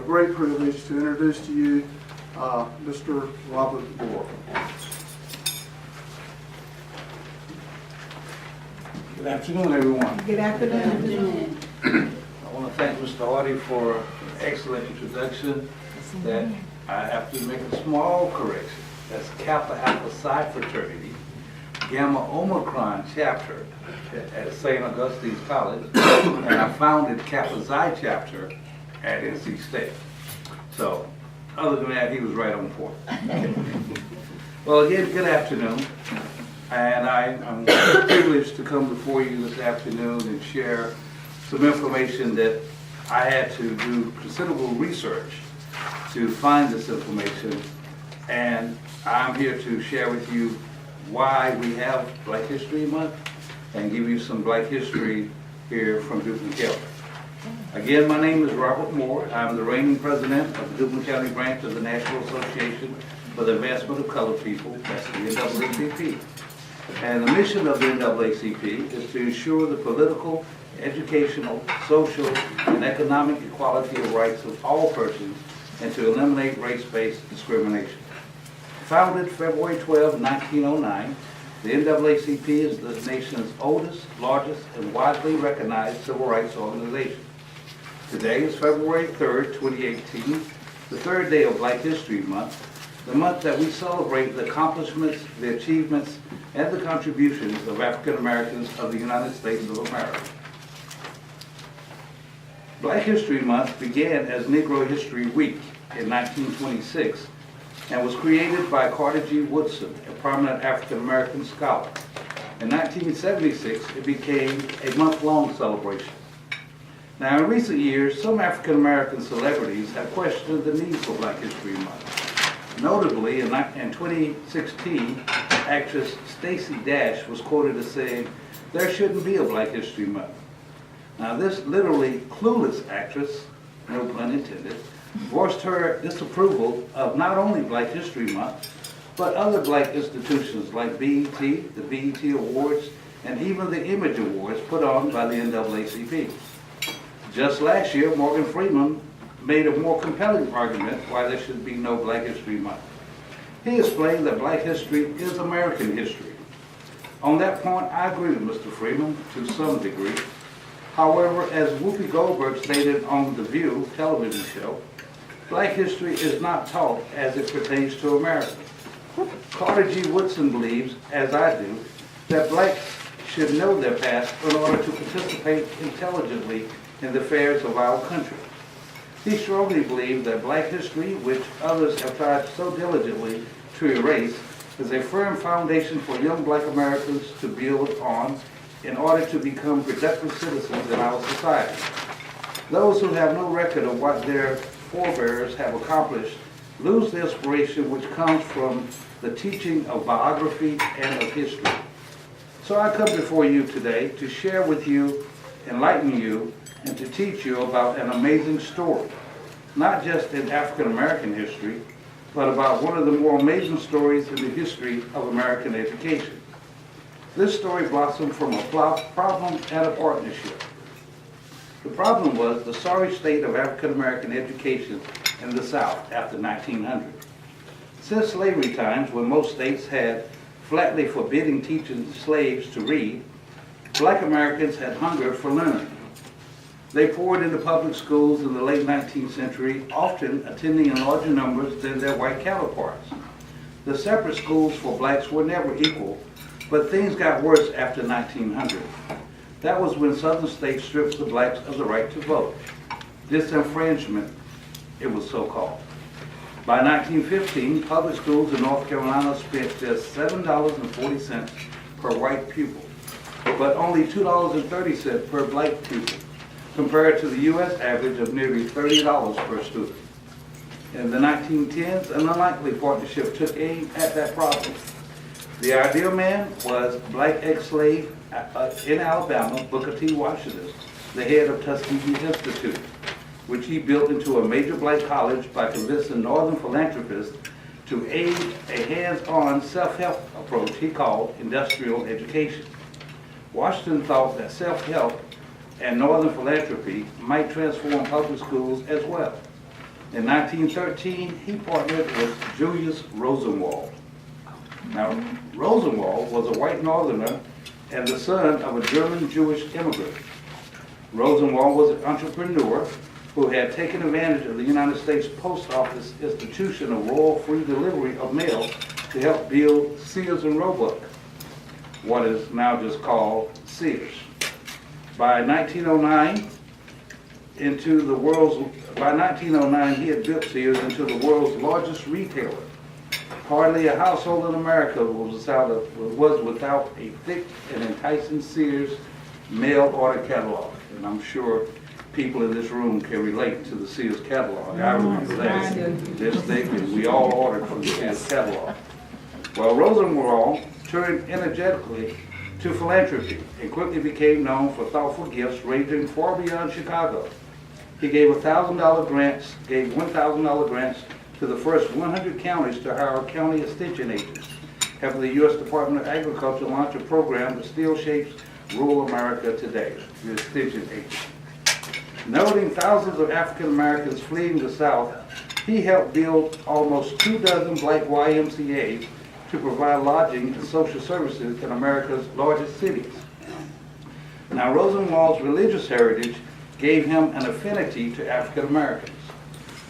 a great privilege to introduce to you Mr. Robert Moore. Good afternoon, everyone. Good afternoon. I want to thank Mr. Hardy for an excellent introduction. That I have to make a small correction. That's Kappa Alpha Psi fraternity, Gamma Omicron chapter at St. Augustine's College, and I founded Kappa Xi chapter at NC State. So, other than that, he was right on point. Well, again, good afternoon. And I'm privileged to come before you this afternoon and share some information that I had to do considerable research to find this information. And I'm here to share with you why we have Black History Month and give you some Black history here from Duplin County. Again, my name is Robert Moore. I'm the reigning president of the Duplin County branch of the National Association for the Advancement of Colored People, that's the NAACP. And the mission of the NAACP is to ensure the political, educational, social, and economic equality of rights of all persons and to eliminate race-based discrimination. Founded February 12, 1909, the NAACP is the nation's oldest, largest, and widely recognized civil rights organization. Today is February 3rd, 2018, the third day of Black History Month, the month that we celebrate the accomplishments, the achievements, and the contributions of African Americans of the United States of America. Black History Month began as Negro History Week in 1926 and was created by Carter G. Woodson, a prominent African American scholar. In 1976, it became a month-long celebration. Now, in recent years, some African American celebrities have questioned the need for Black History Month. Notably, in 2016, actress Stacey Dash was quoted as saying, "There shouldn't be a Black History Month." Now, this literally clueless actress, no pun intended, voiced her disapproval of not only Black History Month, but other Black institutions like BET, the BET Awards, and even the Image Awards put on by the NAACP. Just last year, Morgan Freeman made a more compelling argument why there should be no Black History Month. He explained that Black history is American history. On that point, I agree with Mr. Freeman to some degree. However, as Whoopi Goldberg stated on The View television show, Black history is not taught as it pertains to America. Carter G. Woodson believes, as I do, that blacks should know their past in order to participate intelligently in the affairs of our country. He strongly believed that Black history, which others have tried so diligently to erase, is a firm foundation for young Black Americans to build on in order to become productive citizens in our society. Those who have no record of what their forebears have accomplished lose the inspiration which comes from the teaching of biography and of history. So I come before you today to share with you, enlighten you, and to teach you about an amazing story, not just in African American history, but about one of the more amazing stories in the history of American education. This story blossomed from a problem and a partnership. The problem was the sorry state of African American education in the South after 1900. Since slavery times, when most states had flatly forbidding teaching slaves to read, Black Americans had hungered for learning. They poured into public schools in the late 19th century, often attending in larger numbers than their white counterparts. The separate schools for blacks were never equal, but things got worse after 1900. That was when southern states stripped the blacks of the right to vote. Disenfranchisement, it was so called. By 1915, public schools in North Carolina spent just $7.40 per white pupil, but only $2.30 per black pupil, compared to the U.S. average of nearly $30 per student. In the 1910s, an unlikely partnership took aim at that problem. The ideal man was black ex-slave in Alabama, Booker T. Washington, the head of Tuskegee Institute, which he built into a major black college by convincing northern philanthropists to aid a hands-on self-help approach he called industrial education. Washington thought that self-help and northern philanthropy might transform public schools as well. In 1913, he partnered with Julius Rosenwald. Now, Rosenwald was a white northerner and the son of a German Jewish immigrant. Rosenwald was an entrepreneur who had taken advantage of the United States Post Office institution of royal free delivery of mail to help build Sears and Roebuck, what is now just called Sears. By 1909, he had built Sears into the world's largest retailer. Hardly a household in America was without a thick and enticing Sears mail order catalog. And I'm sure people in this room can relate to the Sears catalog. I remember that. This thick, and we all ordered from the Sears catalog. Well, Rosenwald turned energetically to philanthropy and quickly became known for thoughtful gifts ranging far beyond Chicago. He gave $1,000 grants to the first 100 counties to hire county extension agents, helping the U.S. Department of Agriculture launch a program that still shapes rural America today, the extension agent. Noting thousands of African Americans fleeing the South, he helped build almost 24 black YMCAs to provide lodging and social services in America's largest cities. Now, Rosenwald's religious heritage gave him an affinity to African Americans.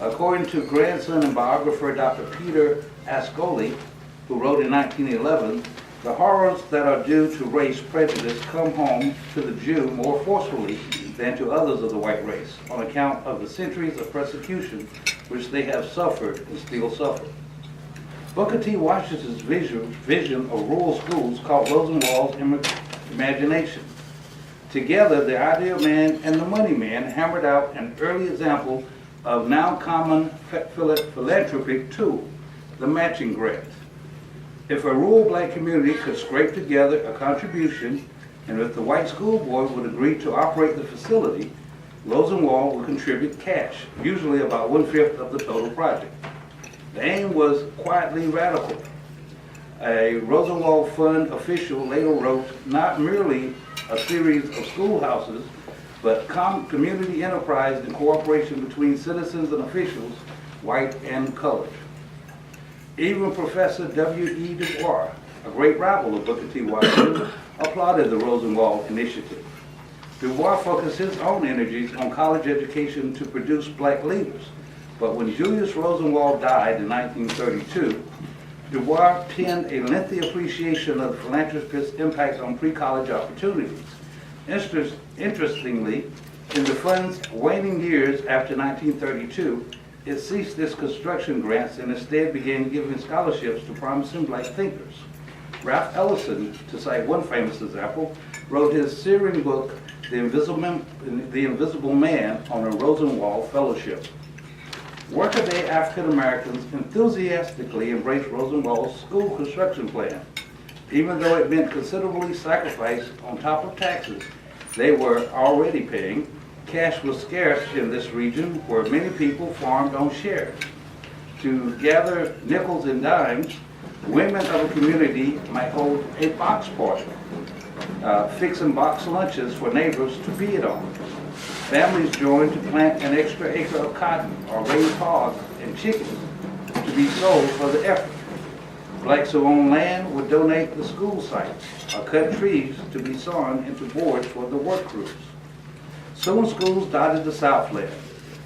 According to grandson and biographer Dr. Peter Ascoli, who wrote in 1911, the horrors that are due to race prejudice come home to the Jew more forcefully than to others of the white race, on account of the centuries of persecution which they have suffered and still suffer. Booker T. Washington's vision of rural schools caught Rosenwald's imagination. Together, the ideal man and the money man hammered out an early example of now common philanthropic tool, the matching grant. If a rural black community could scrape together a contribution, and if the white school board would agree to operate the facility, Rosenwald would contribute cash, usually about 1/5 of the total project. The aim was quietly radical. A Rosenwald Fund official later wrote not merely a series of schoolhouses, but community enterprise and cooperation between citizens and officials, white and colored. Even Professor W.E. Du Bois, a great rival of Booker T. Washington, applauded the Rosenwald initiative. Du Bois focused his own energies on college education to produce black leaders, but when Julius Rosenwald died in 1932, Du Bois penned a lengthy appreciation of the philanthropist's impact on pre-college opportunities. Interestingly, in the fund's waning years after 1932, it ceased its construction grants and instead began giving scholarships to promising black thinkers. Ralph Ellison, to cite one famous example, wrote his searing book, The Invisible Man, on a Rosenwald Fellowship. Workaday African Americans enthusiastically embraced Rosenwald's school construction plan. Even though it meant considerably sacrifice on top of taxes they were already paying, cash was scarce in this region where many people farmed on shares. To gather nickels and dimes, women of a community might hold a box party, fixing box lunches for neighbors to feed on. Families joined to plant an extra acre of cotton or raise hogs and chickens to be sold for the effort. Blacks who owned land would donate the school sites or cut trees to be sawn into boards for the work crews. Soon schools dotted the Southland.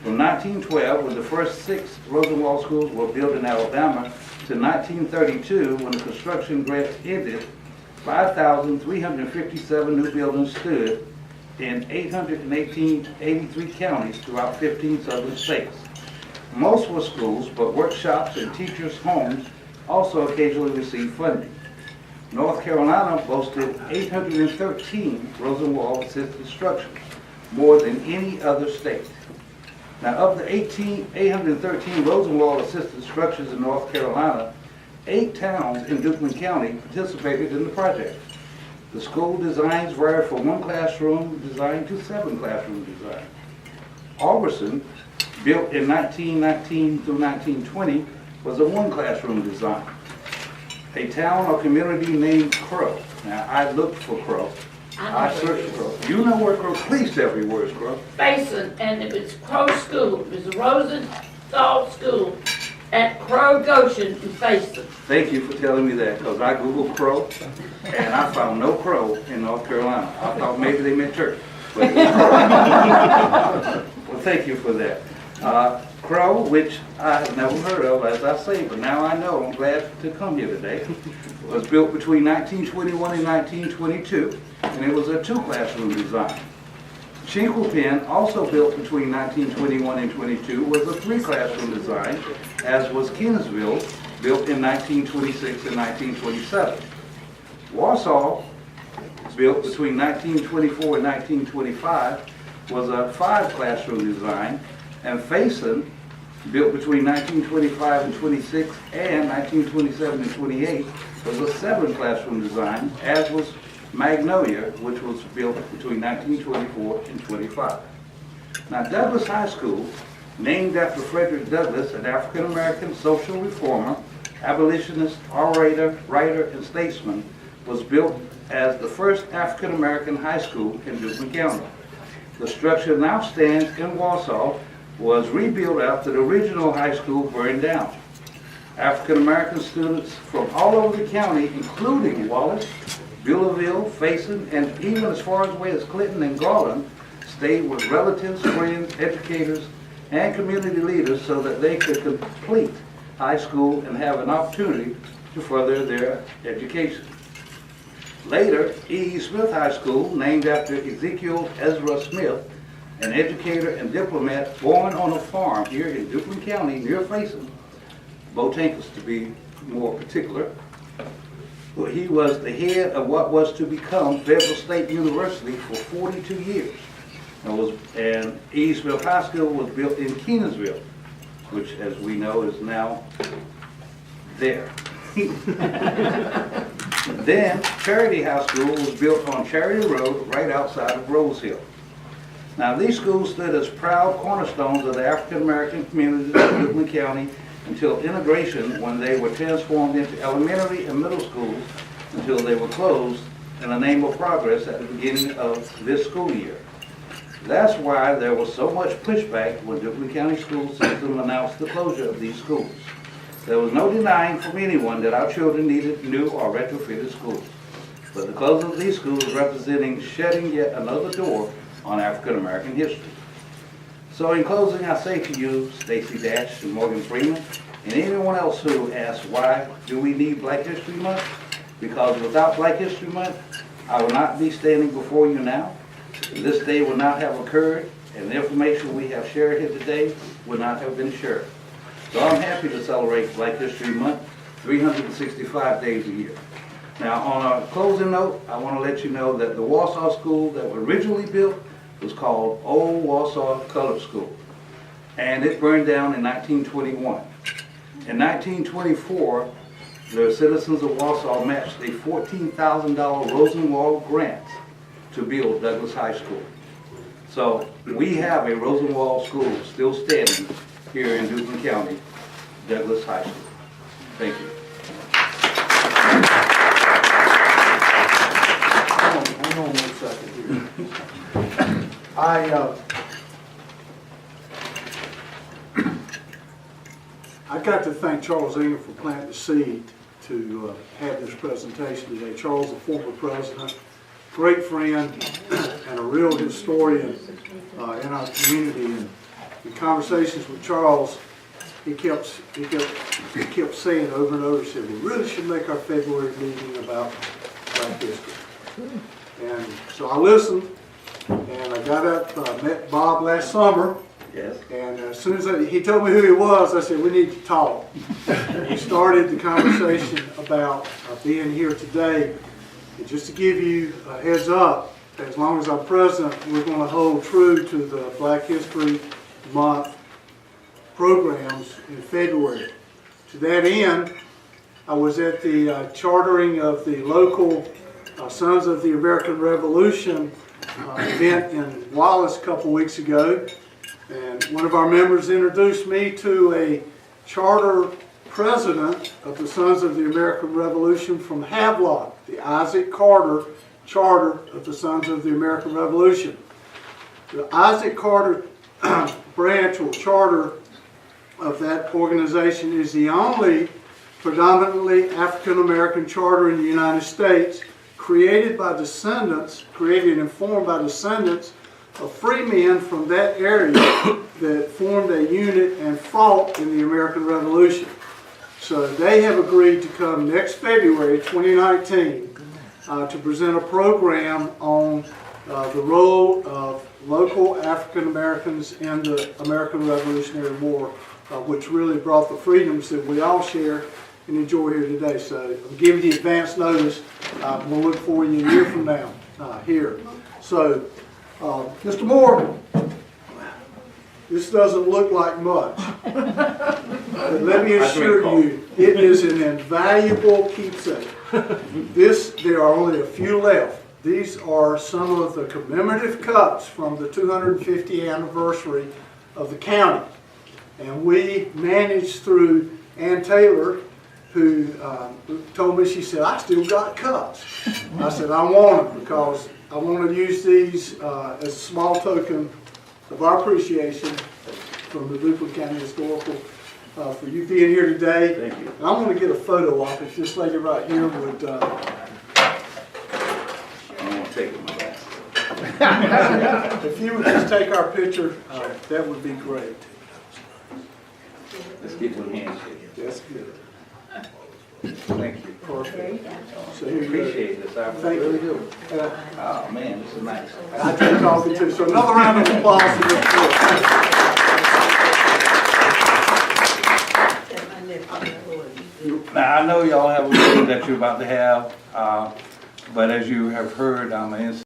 From 1912, when the first 6 Rosenwald schools were built in Alabama, to 1932, when the construction grants ended, 5,357 new buildings stood in 83 counties throughout 15 southern states. Most were schools, but workshops and teachers' homes also occasionally received funding. North Carolina boasted 813 Rosenwald-assisted structures, more than any other state. Now, of the 813 Rosenwald-assisted structures in North Carolina, 8 towns in Duplin County participated in the project. The school designs vary from 1 classroom design to 7 classroom design. Osborne, built in 1919 through 1920, was a 1 classroom design. A town or community named Crow. Now, I looked for Crow. I searched for Crow. You know where Crow? Please tell me where it's Crow. Basin, and if it's Crow School, Ms. Rosen, All School at Crow Goshen in Faison. Thank you for telling me that, because I Googled crow, and I found no crow in North Carolina. I thought maybe they meant church. But well, thank you for that. Crow, which I have never heard of, as I say, but now I know. I'm glad to come here today. Was built between 1921 and 1922, and it was a two-classroom design. Chinquapin, also built between 1921 and 22, was a three-classroom design, as was Kenansville, built in 1926 and 1927. Warsaw, built between 1924 and 1925, was a five-classroom design, and Faison, built between 1925 and 26 and 1927 and 28, was a seven-classroom design, as was Magnolia, which was built between 1924 and 25. Now, Douglas High School, named after Frederick Douglass, an African-American social reformer, abolitionist, orator, writer, and statesman, was built as the first African-American high school in Duplin County. The structure now stands in Warsaw, was rebuilt after the original high school burned down. African-American students from all over the county, including Wallace, Beulaville, Faison, and even as far away as Clinton and Garland, stayed with relatives, friends, educators, and community leaders so that they could complete high school and have an opportunity to further their education. Later, E. Smith High School, named after Ezekiel Ezra Smith, an educator and diplomat born on a farm here in Duplin County near Faison, Botankus to be more particular. Well, he was the head of what was to become Federal State University for 42 years. And E. Smith High School was built in Kenansville, which, as we know, is now there. Then, Charity High School was built on Charity Road, right outside of Rose Hill. Now, these schools stood as proud cornerstones of the African-American communities of Duplin County until integration, when they were transformed into elementary and middle schools until they were closed in the name of progress at the beginning of this school year. That's why there was so much pushback when Duplin County School System announced the closure of these schools. There was no denying from anyone that our children needed new or retrofitted schools. But the closure of these schools representing shutting yet another door on African American history. So in closing, I say to you, Stacey Dash and Morgan Freeman, and anyone else who asks why do we need Black History Month? Because without Black History Month, I will not be standing before you now. This day would not have occurred, and the information we have shared here today would not have been shared. So I'm happy to celebrate Black History Month 365 days a year. Now, on a closing note, I want to let you know that the Warsaw School that was originally built was called Old Warsaw Colored School, and it burned down in 1921. In 1924, the citizens of Warsaw matched a $14,000 Rosenwald grant to build Douglas High School. So we have a Rosenwald school still standing here in Duplin County, Douglas High School. Thank you. Hang on 1 second here. I got to thank Charles Ingham for planting the seed to have this presentation today. Charles, a former president, great friend, and a real historian in our community. And in conversations with Charles, he kept saying over and over, he said, we really should make our February meeting about Black history. And so I listened, and I got up, met Bob last summer. Yes. And as soon as he told me who he was, I said, we need to talk. He started the conversation about being here today. And just to give you a heads up, as long as I'm president, we're going to hold true to the Black History Month programs in February. To that end, I was at the chartering of the local Sons of the American Revolution event in Wallace a couple weeks ago. And one of our members introduced me to a charter president of the Sons of the American Revolution from Havelock, the Isaac Carter Charter of the Sons of the American Revolution. The Isaac Carter branch or charter of that organization is the only predominantly African-American charter in the United States created and formed by descendants of free men from that area that formed a unit and fought in the American Revolution. So they have agreed to come next February 2019 to present a program on the role of local African Americans in the American Revolutionary War, which really brought the freedoms that we all share and enjoy here today. So I'm giving you advance notice. We'll look for you a year from now here. So, Mr. Moore, this doesn't look like much. But let me assure you, it is an invaluable keepsake. There are only a few left. These are some of the commemorative cups from the 250th anniversary of the county. And we managed through Ann Taylor, who told me, she said, I still got cups. I said, I want them because I want to use these as a small token of our appreciation from the Duplin County Historical for you being here today. Thank you. And I want to get a photo op if this lady right here would. I won't take it, my last. If you would just take our picture, that would be great. Let's get one handshake. That's good. Thank you. Perfect. So here you go. Appreciate this. I Thank really you. do. Oh man, this is nice. I drink coffee too. So another round of applause for this group. Now I know y'all have a meeting that you're about to have, but as you have heard, I'm an